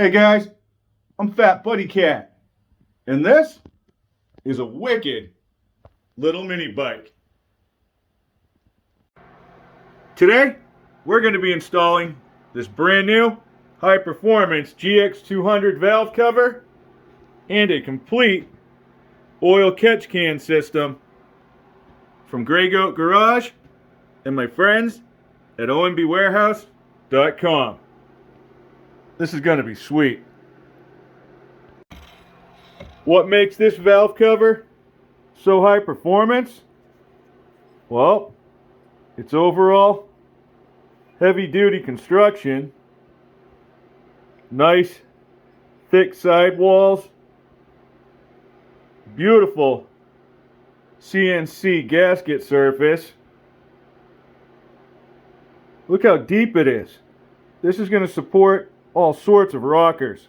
Hey guys, I'm FatBuddyCat, and this is a wicked little mini bike. Today, we're going to be installing this brand new high performance GX200 valve cover and a complete oil catch can system from Grey Goat Garage and my friends at OMBWarehouse.com. This is going to be sweet. What makes this valve cover so high performance? Well, its overall heavy duty construction, nice thick sidewalls, beautiful CNC gasket surface. Look how deep it is. This is going to support all sorts of rockers.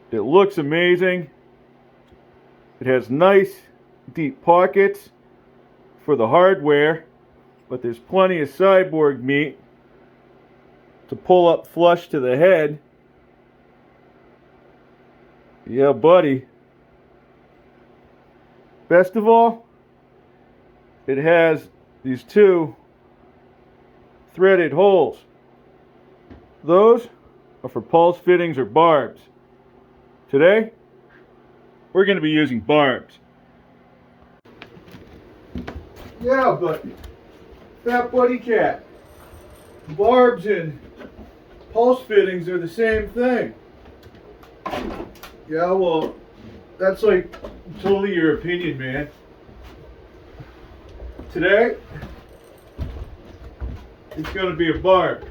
It looks amazing. It has nice deep pockets for the hardware, but there's plenty of sideboard meat to pull up flush to the head. Yeah, buddy. Best of all, it has these two threaded holes. Those are for pulse fittings or barbs. Today, we're going to be using barbs. Yeah, but FatBuddyCat, barbs and pulse fittings are the same thing. Yeah, well, that's like totally your opinion, man. Today, it's going to be a barb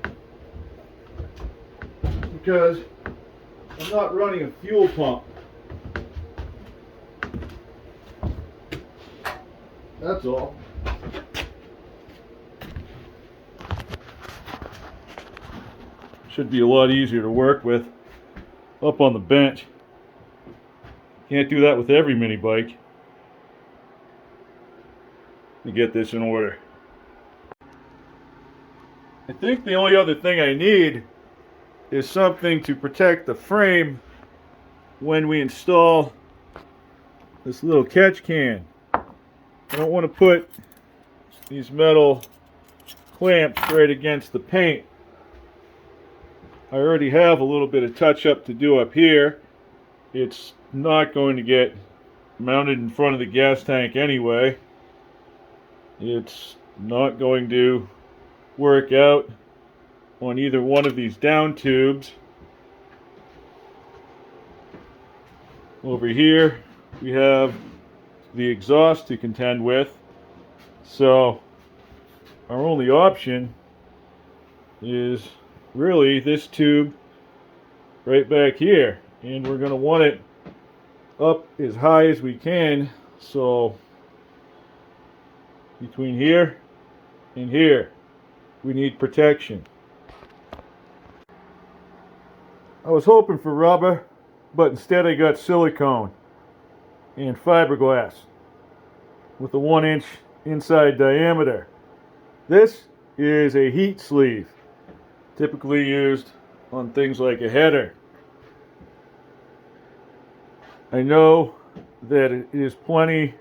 because I'm not running a fuel pump. That's all. Should be a lot easier to work with up on the bench. Can't do that with every mini bike. Let me get this in order. I think the only other thing I need is something to protect the frame when we install this little catch can. I don't want to put these metal clamps right against the paint. I already have a little bit of touch up to do up here. It's not going to get mounted in front of the gas tank anyway. It's not going to work out on either one of these down tubes. Over here we have the exhaust to contend with, so our only option is really this tube right back here, and we're going to want it up as high as we can, so between here and here we need protection. I was hoping for rubber, but instead I got silicone and fiberglass with a 1-inch inside diameter. This is a heat sleeve, typically used on things like a header. I know that it is plenty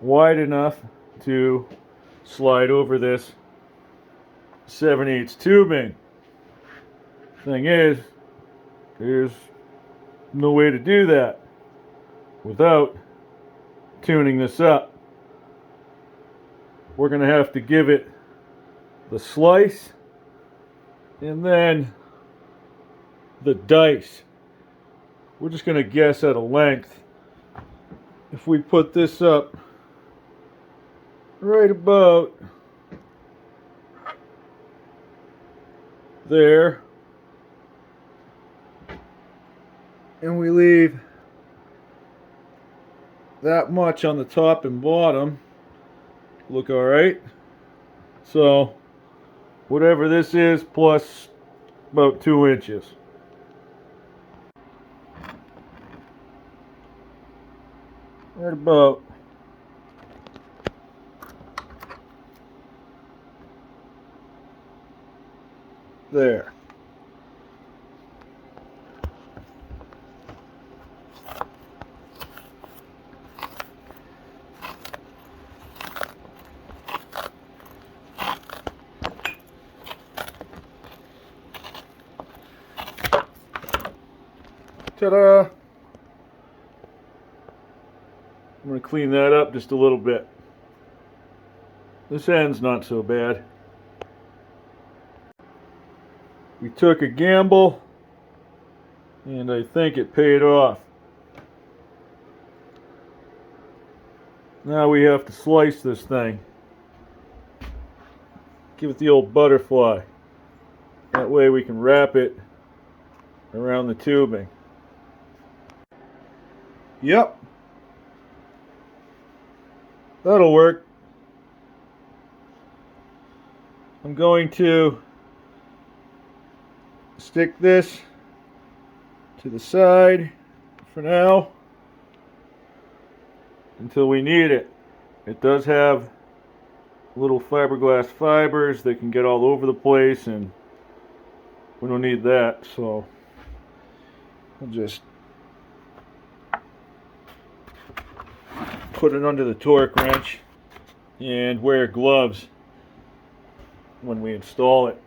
wide enough to slide over this 7/8 tubing. Thing is, there's no way to do that without tuning this up. We're going to have to give it the slice and then the dice. We're just going to guess at a length. If we put this up right about there, and we leave that much on the top and bottom, look all right. So whatever this is plus about 2 inches. Right about There. Ta-da! I'm going to clean that up just a little bit. This end's not so bad. We took a gamble, and I think it paid off. Now we have to slice this thing. Give it the old butterfly. That way we can wrap it around the tubing. Yep. That'll work. I'm going to stick this to the side for now until we need it. It does have little fiberglass fibers that can get all over the place, and we don't need that, so I'll just put it under the torque wrench and wear gloves when we install it.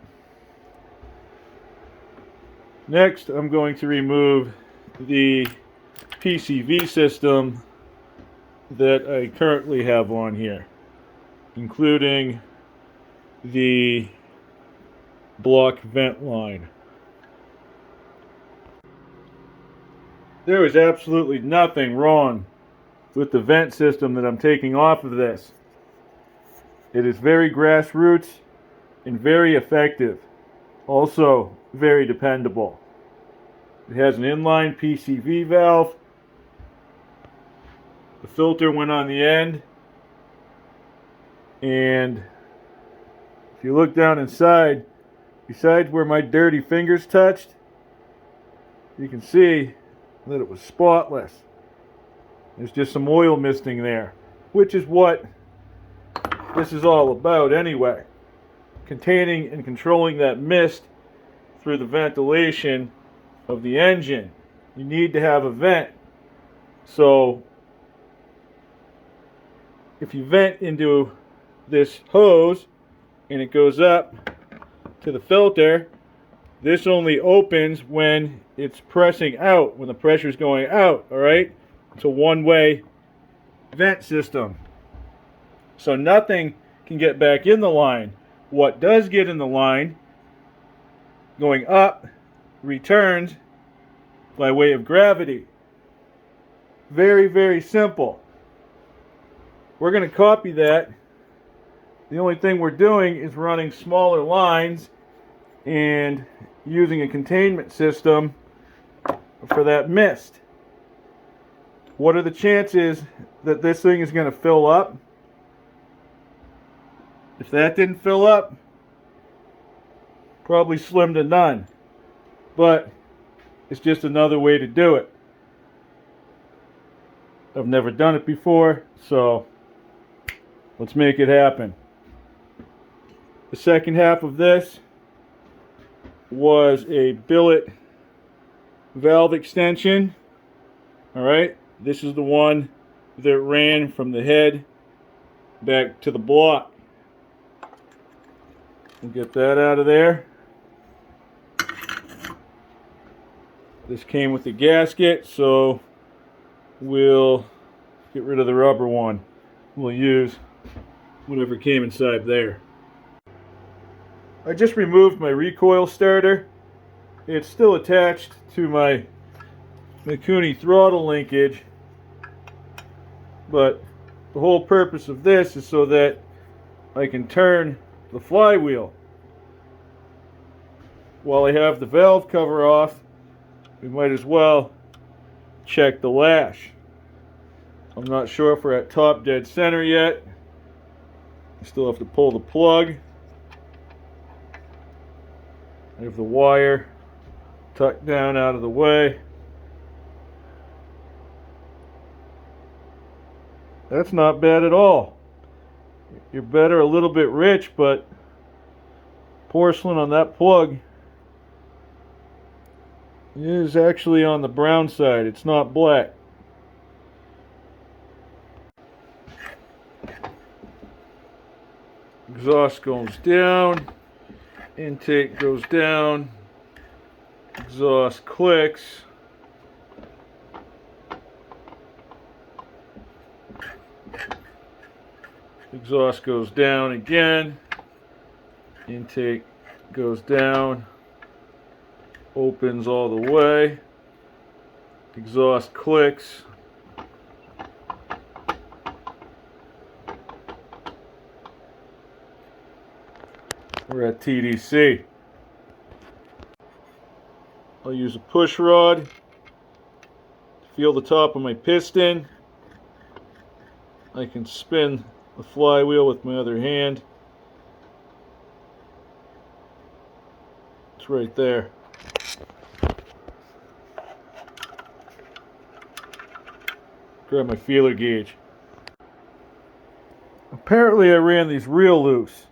Next, I'm going to remove the PCV system that I currently have on here, including the block vent line. There is absolutely nothing wrong with the vent system that I'm taking off of this. It is very grassroots and very effective. Also very dependable. It has an inline PCV valve. The filter went on the end. And if you look down inside, besides where my dirty fingers touched, you can see that it was spotless. There's just some oil misting there, which is what this is all about anyway. Containing and controlling that mist through the ventilation of the engine. You need to have a vent. So if you vent into this hose and it goes up to the filter, this only opens when it's pressing out, when the pressure is going out, all right? It's a one-way vent system. So nothing can get back in the line. What does get in the line, going up, returns by way of gravity. Very, very simple. We're going to copy that. The only thing we're doing is running smaller lines and using a containment system for that mist. What are the chances that this thing is going to fill up? If that didn't fill up, probably slim to none. But it's just another way to do it. I've never done it before, so let's make it happen. The second half of this was a billet valve extension. Alright, this is the one that ran from the head back to the block. We'll get that out of there. This came with the gasket, so we'll get rid of the rubber one. We'll use whatever came inside there. I just removed my recoil starter. It's still attached to my Mikuni throttle linkage, but the whole purpose of this is so that I can turn the flywheel. While I have the valve cover off, we might as well check the lash. I'm not sure if we're at top dead center yet. I still have to pull the plug. I have the wire tucked down out of the way. That's not bad at all. You're better a little bit rich, but porcelain on that plug It is actually on the brown side, it's not black. Exhaust goes down, intake goes down, exhaust clicks. Exhaust goes down again, intake goes down, opens all the way, exhaust clicks. We're at TDC. I'll use a push rod to feel the top of my piston. I can spin the flywheel with my other hand. It's right there. Grab my feeler gauge. Apparently I ran these real loose.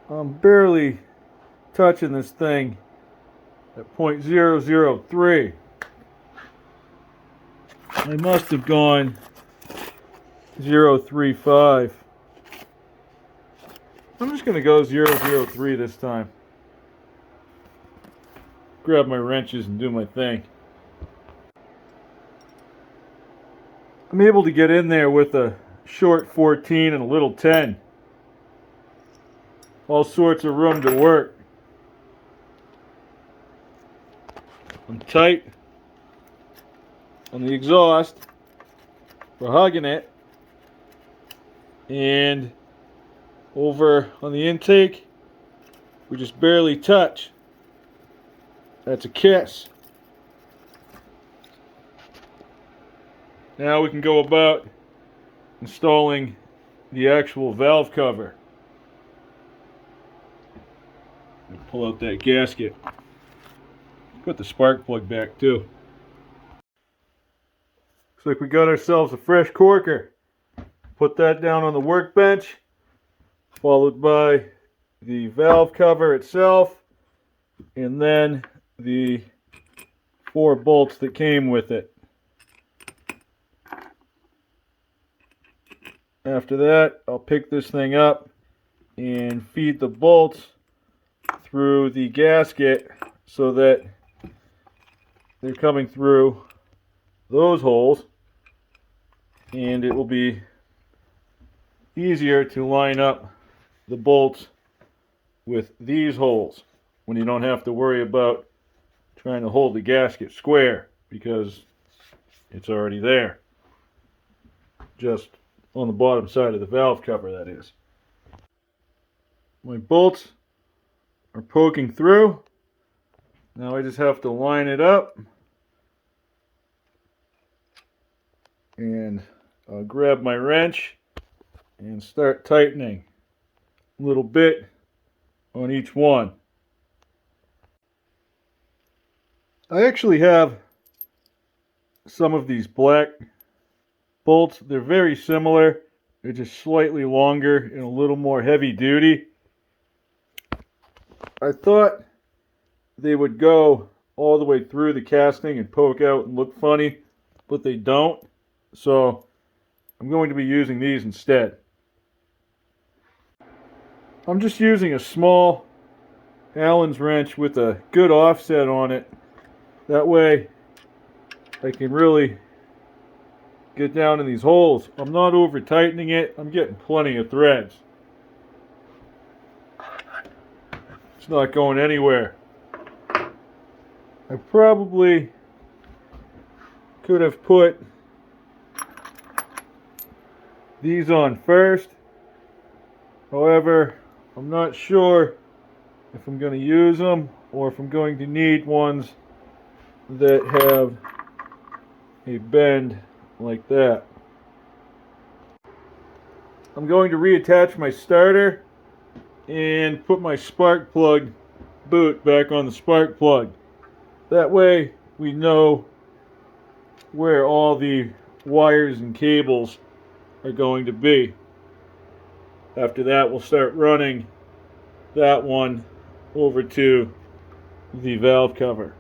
I'm barely touching this thing at 0.003. I must have gone 0.35. I'm just going to go 0.03 this time. Grab my wrenches and do my thing. I'm able to get in there with a short 14 and a little 10. All sorts of room to work. I'm tight on the exhaust. We're hugging it. And over on the intake, we just barely touch. That's a kiss. Now we can go about installing the actual valve cover. Pull out that gasket. Put the spark plug back too. Looks like we got ourselves a fresh corker. Put that down on the workbench, followed by the valve cover itself, and then the 4 bolts that came with it. After that, I'll pick this thing up and feed the bolts through the gasket so that they're coming through those holes, and it will be easier to line up the bolts with these holes when you don't have to worry about trying to hold the gasket square because it's already there, just on the bottom side of the valve cover, that is. My bolts are poking through. Now I just have to line it up, and I'll grab my wrench and start tightening a little bit on each one. I actually have some of these black bolts. They're very similar. They're just slightly longer and a little more heavy duty. I thought they would go all the way through the casting and poke out and look funny, but they don't. So I'm going to be using these instead. I'm just using a small Allen's wrench with a good offset on it. That way I can really get down in these holes. I'm not over tightening it. I'm getting plenty of threads. It's not going anywhere. I probably could have put these on first. However, I'm not sure if I'm going to use them or if I'm going to need ones that have a bend like that. I'm going to reattach my starter and put my spark plug boot back on the spark plug. That way we know where all the wires and cables are going to be. After that, we'll start running that one over to the valve cover.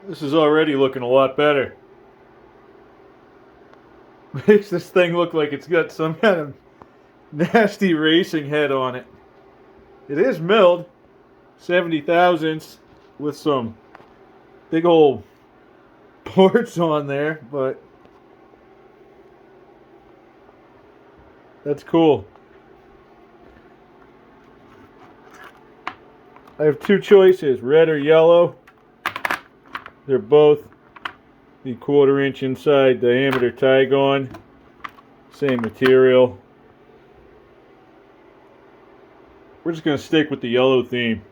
This is already looking a lot better. Makes this thing look like it's got some kind of nasty racing head on it. It is milled 70 thousandths with some big old ports on there, but that's cool. I have two choices, red or yellow. They're both the 1/4 inch inside diameter Tygon. Same material. We're just going to stick with the yellow theme.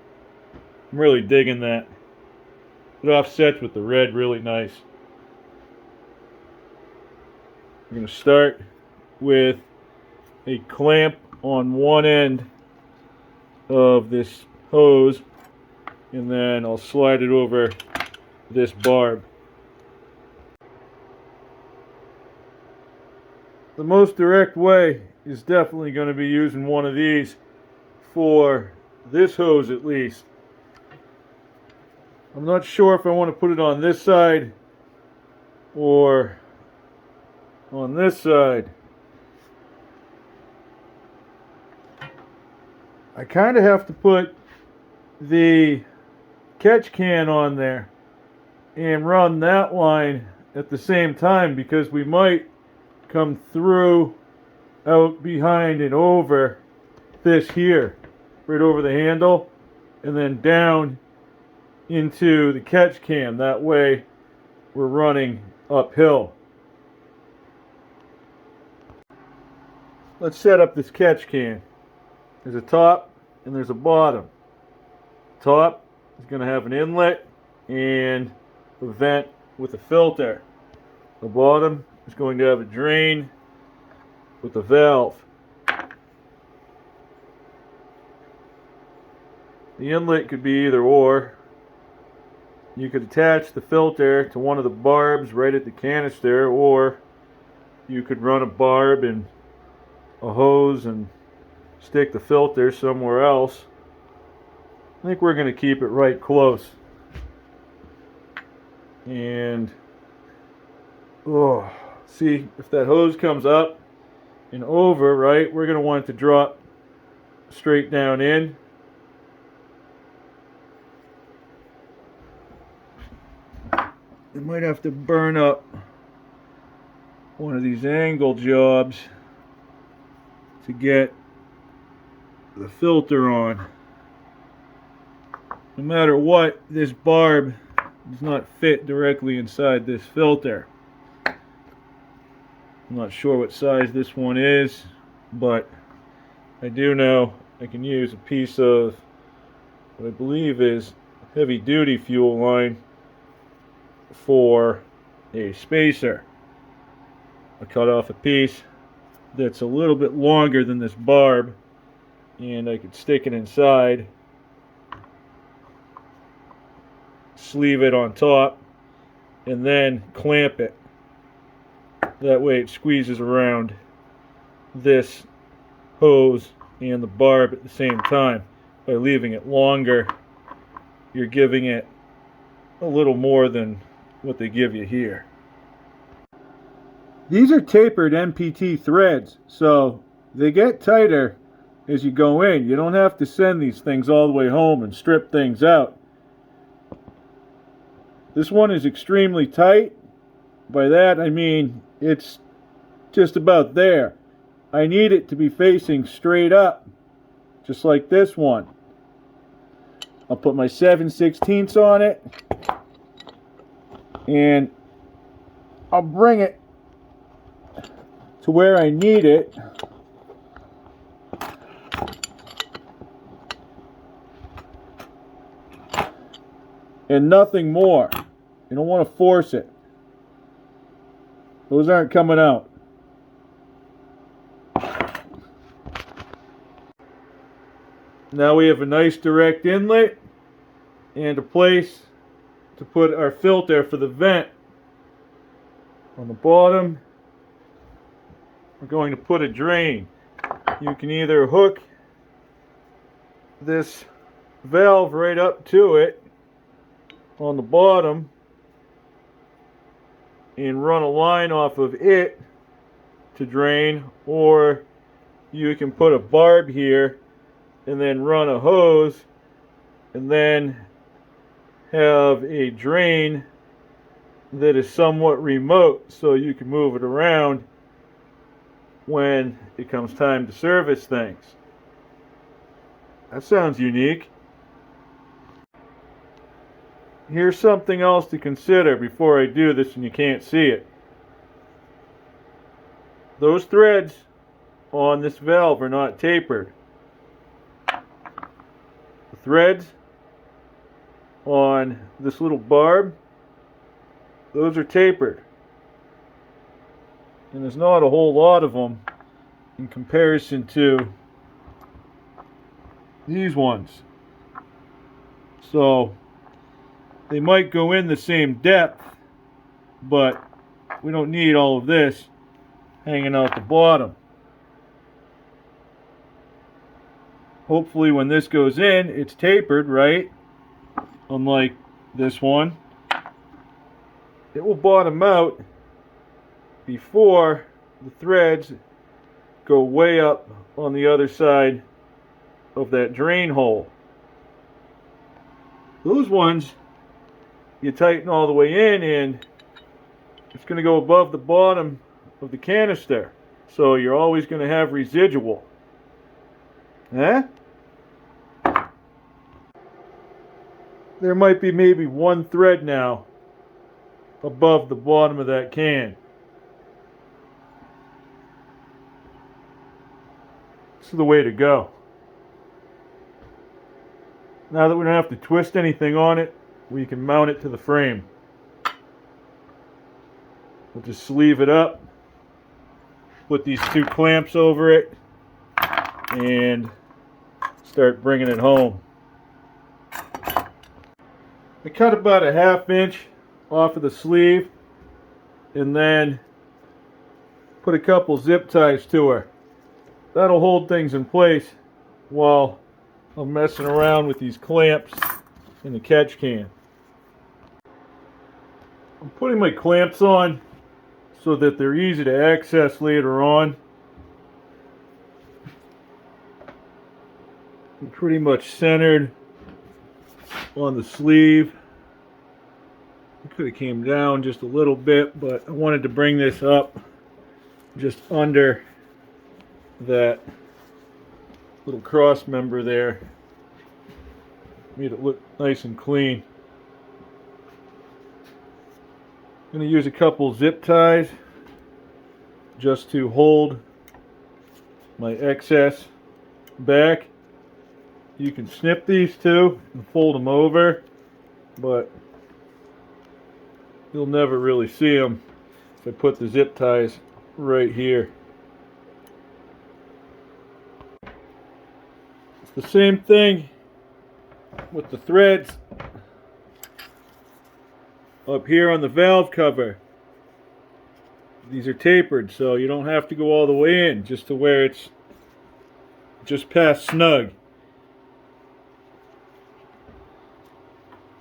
I'm really digging that. It offsets with the red really nice. We're going to start with a clamp on one end of this hose, and then I'll slide it over this barb. The most direct way is definitely going to be using one of these for this hose at least. I'm not sure if I want to put it on this side or on this side. I kind of have to put the catch can on there and run that line at the same time, because we might come through, out, behind, and over this here, right over the handle, and then down into the catch can. That way we're running uphill. Let's set up this catch can. There's a top and there's a bottom. Top is going to have an inlet and a vent with a filter. The bottom is going to have a drain with a valve. The inlet could be either or. You could attach the filter to one of the barbs right at the canister, or you could run a barb and a hose and stick the filter somewhere else. I think we're going to keep it right close. And see, if that hose comes up and over, right, we're going to want it to drop straight down in. I might have to burn up one of these angle jobs to get the filter on. No matter what, this barb does not fit directly inside this filter. I'm not sure what size this one is, but I do know I can use a piece of what I believe is heavy duty fuel line for a spacer. I cut off a piece that's a little bit longer than this barb, and I could stick it inside, sleeve it on top, and then clamp it. That way it squeezes around this hose and the barb at the same time. By leaving it longer, you're giving it a little more than what they give you here. These are tapered MPT threads, so they get tighter as you go in. You don't have to send these things all the way home and strip things out. This one is extremely tight. By that I mean it's just about there. I need it to be facing straight up, just like this one. I'll put my 7/16 on it, and I'll bring it to where I need it. And nothing more. You don't want to force it. Those aren't coming out. Now we have a nice direct inlet and a place to put our filter for the vent. On the bottom, we're going to put a drain. You can either hook this valve right up to it on the bottom, and run a line off of it to drain, or you can put a barb here and then run a hose and then have a drain that is somewhat remote so you can move it around when it comes time to service things. That sounds unique. Here's something else to consider before I do this and you can't see it. Those threads on this valve are not tapered. The threads on this little barb, those are tapered. And there's not a whole lot of them in comparison to these ones. So they might go in the same depth, but we don't need all of this hanging out the bottom. Hopefully when this goes in, it's tapered, right? Unlike this one. It will bottom out before the threads go way up on the other side of that drain hole. Those ones you tighten all the way in and it's going to go above the bottom of the canister, so you're always going to have residual. There might be maybe one thread now above the bottom of that can. This is the way to go. Now that we don't have to twist anything on it, we can mount it to the frame. We'll just sleeve it up, put these two clamps over it, and start bringing it home. I cut about a 1/2 inch off of the sleeve and then put a couple zip ties to her. That'll hold things in place while I'm messing around with these clamps in the catch can. I'm putting my clamps on so that they're easy to access later on. I'm pretty much centered on the sleeve. It could have came down just a little bit, but I wanted to bring this up just under that little cross member there. Made it look nice and clean. I'm going to use a couple zip ties just to hold my excess back. You can snip these two and fold them over, but you'll never really see them if I put the zip ties right here. It's the same thing with the threads up here on the valve cover. These are tapered, so you don't have to go all the way in, just to where it's just past snug.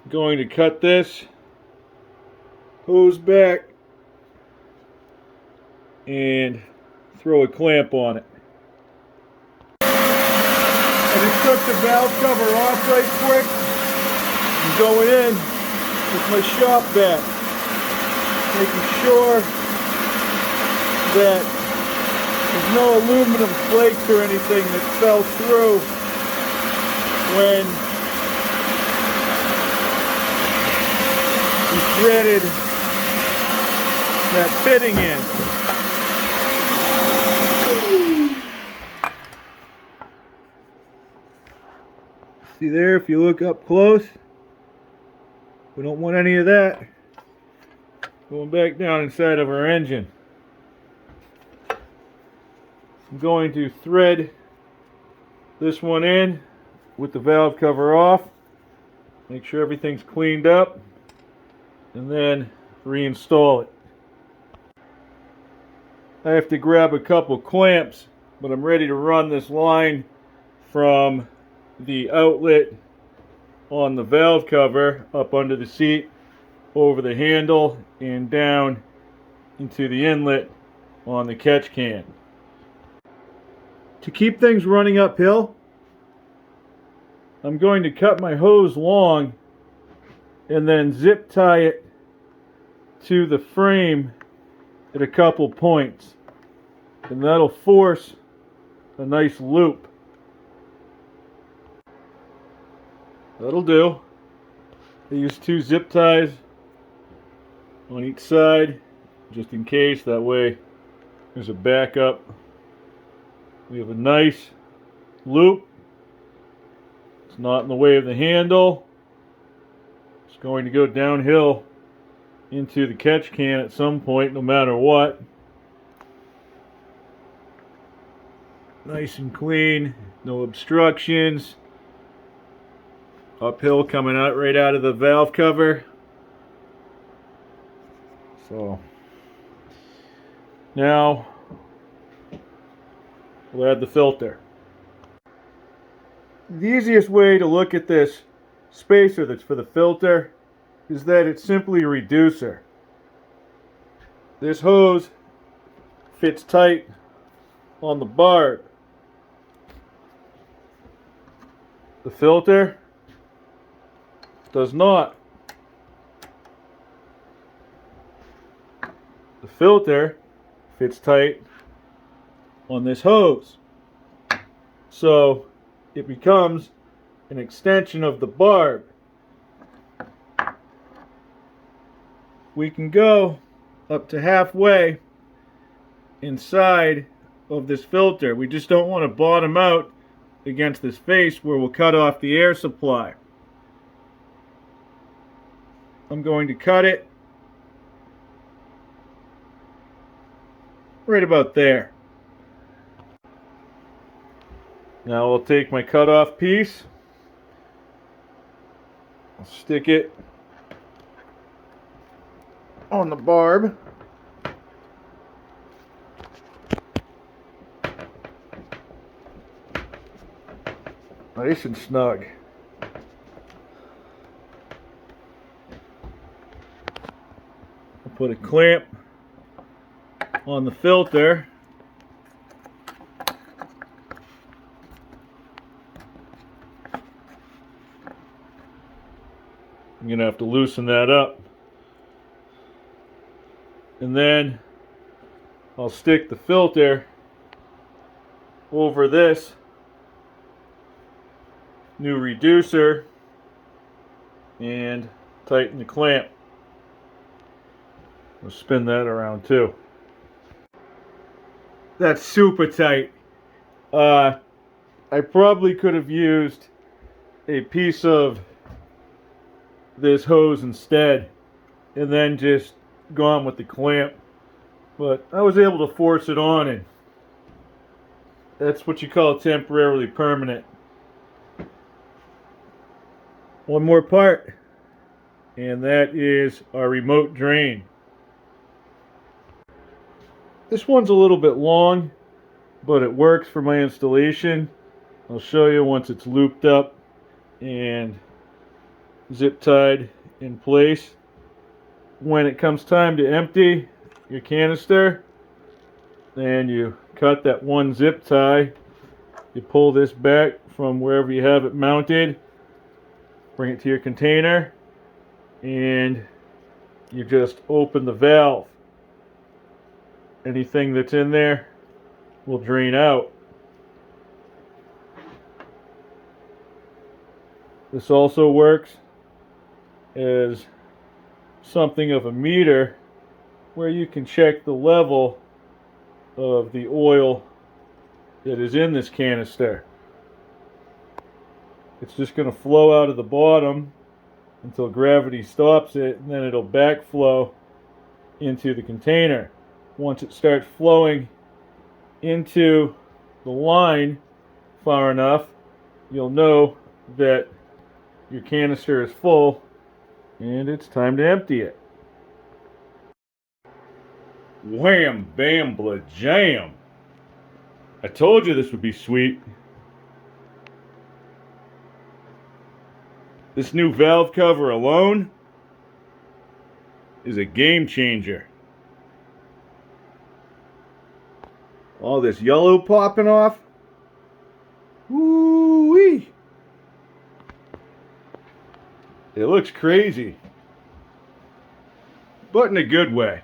I'm going to cut this hose back and throw a clamp on it. I just took the valve cover off right quick and going in with my shop vac, making sure that there's no aluminum flakes or anything that fell through when we threaded that fitting in. See there, if you look up close, we don't want any of that going back down inside of our engine. I'm going to thread this one in with the valve cover off, make sure everything's cleaned up, and then reinstall it. I have to grab a couple clamps, but I'm ready to run this line from the outlet on the valve cover up under the seat, over the handle, and down into the inlet on the catch can. To keep things running uphill, I'm going to cut my hose long and then zip tie it to the frame at a couple points, and that'll force a nice loop. That'll do. I use 2 zip ties on each side just in case. That way there's a backup. We have a nice loop. It's not in the way of the handle. It's going to go downhill into the catch can at some point, no matter what. Nice and clean, no obstructions. Uphill coming out right out of the valve cover. So now we'll add the filter. The easiest way to look at this spacer that's for the filter is that it's simply a reducer. This hose fits tight on the barb. The filter does not. The filter fits tight on this hose. So it becomes an extension of the barb. We can go up to halfway inside of this filter. We just don't want to bottom out against this face where we'll cut off the air supply. I'm going to cut it right about there. Now I'll take my cutoff piece, I'll stick it on the barb. Nice and snug. I'll put a clamp on the filter. I'm going to have to loosen that up. And then I'll stick the filter over this new reducer and tighten the clamp. I'll spin that around too. That's super tight. I probably could have used a piece of this hose instead and then just gone with the clamp, but I was able to force it on, and that's what you call temporarily permanent. One more part, and that is our remote drain. This one's a little bit long, but it works for my installation. I'll show you once it's looped up and zip tied in place. When it comes time to empty your canister, then you cut that one zip tie, you pull this back from wherever you have it mounted, bring it to your container, and you just open the valve. Anything that's in there will drain out. This also works as something of a meter where you can check the level of the oil that is in this canister. It's just going to flow out of the bottom until gravity stops it, and then it'll backflow into the container. Once it starts flowing into the line far enough, you'll know that your canister is full and it's time to empty it. Wham, bam, blah, jam. I told you this would be sweet. This new valve cover alone is a game changer. All this yellow popping off. Woo-wee. It looks crazy, but in a good way.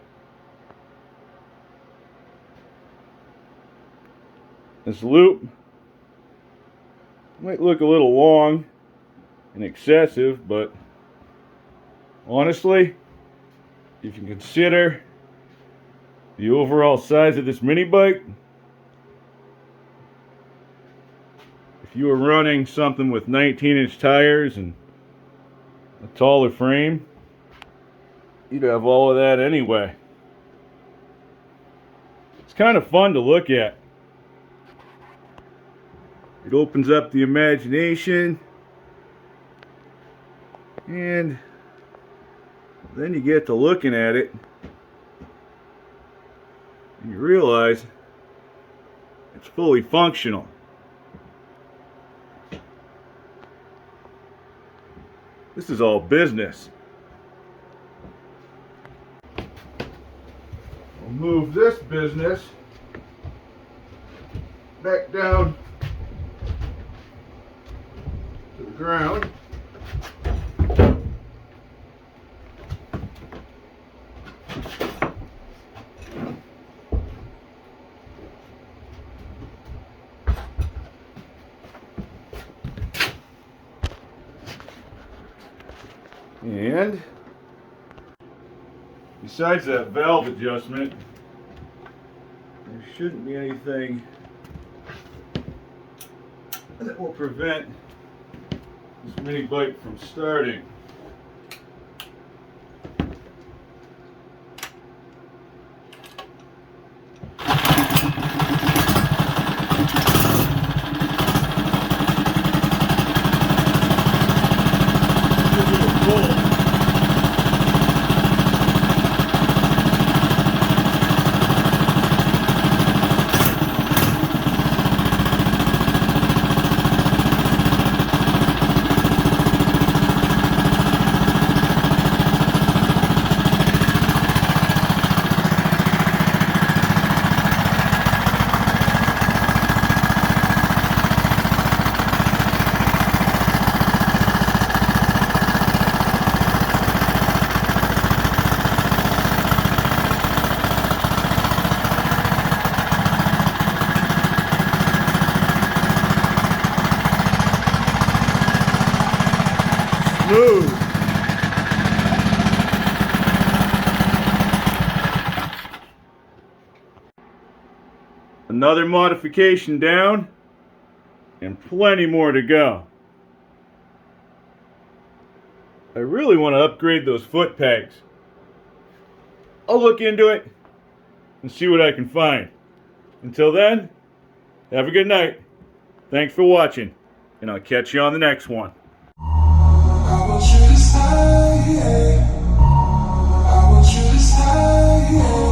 This loop might look a little long and excessive, but honestly, if you consider the overall size of this mini bike, if you were running something with 19-inch tires and a taller frame, you'd have all of that anyway. It's kind of fun to look at. It opens up the imagination, and then you get to looking at it and you realize it's fully functional. This is all business. We'll move this business back down to the ground. And besides that valve adjustment, there shouldn't be anything that will prevent this mini bike from starting. Smooth. Another modification down, and plenty more to go. I really want to upgrade those foot pegs. I'll look into it and see what I can find. Until then, have a good night. Thanks for watching, and I'll catch you on the next one. I want you to stay, I want you to stay.